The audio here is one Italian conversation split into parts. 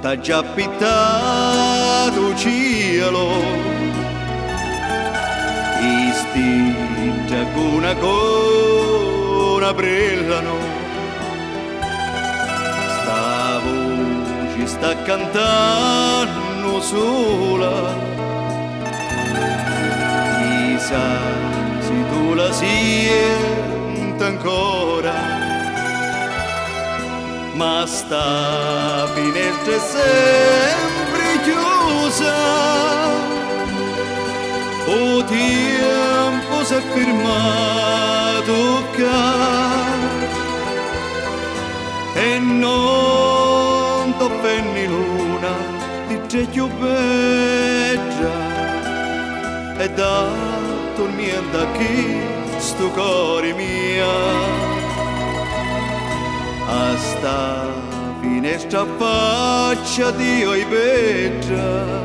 t'ha già pittato cielo, istinta con brillano, sta voce sta cantando sola, chissà se tu la senti ancora, ma sta finestra è sempre chiusa, o tempo si è fermato qua, e non t'offendi luna di te più bella, e da dormiendo a chi sto cuore mia. A sta finestra faccia Dio e bella,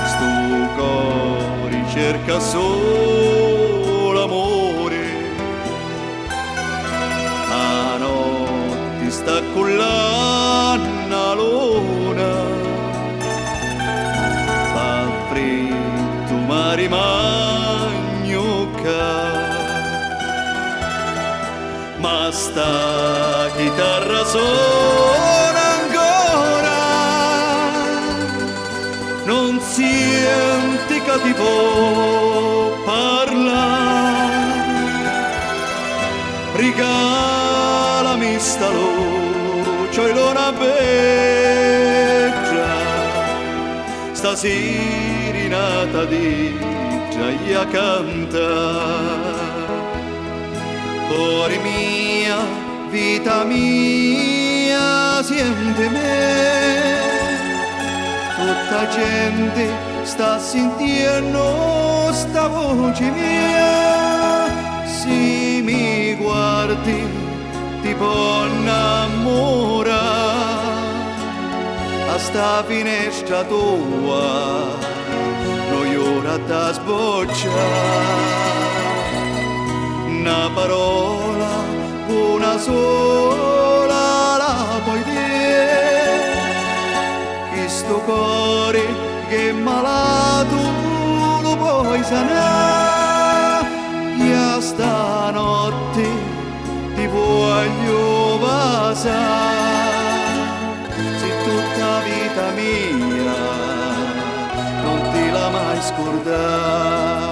sto cuore cerca solo amore, a notte sta cullando luna, fa freddo ma rimagno ca. Ma sta chitarra suona ancora, non senti che ti può parlare, regalami sta luce e luna bella, sta serenata di giaia canta. Cuore mia, vita mia, senti me, tutta gente sta sentendo sta voce mia, se mi guardi ti può innamorare, a sta finestra tua, noi ora da sbocciare. Una parola, una sola la puoi dire, che sto cuore che è malato lo puoi sanare, io stanotte ti voglio basare, se tutta vita mia non ti la mai scordare.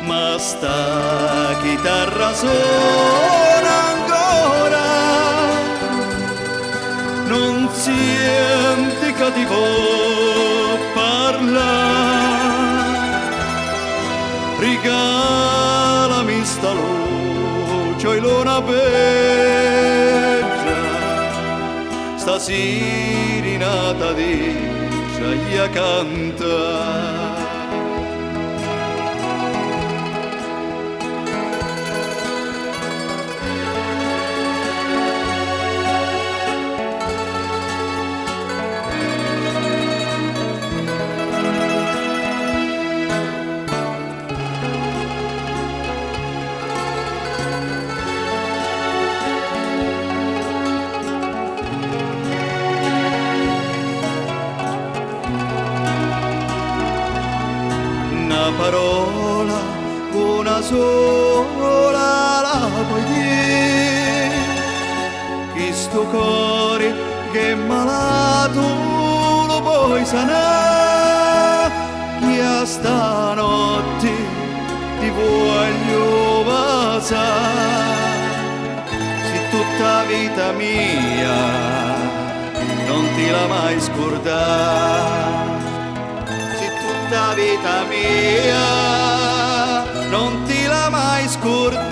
Ma sta chitarra suona ancora, non senti che ti può parlare, regalami sta luce e luna bella, sta serenata di giaia canta. Una parola, una sola la puoi dire, che sto cuore che è malato lo puoi sanare, che a stanotte ti voglio basare, se tutta vita mia non ti la mai scordare. Se tutta vita mia non ti la mai scordare.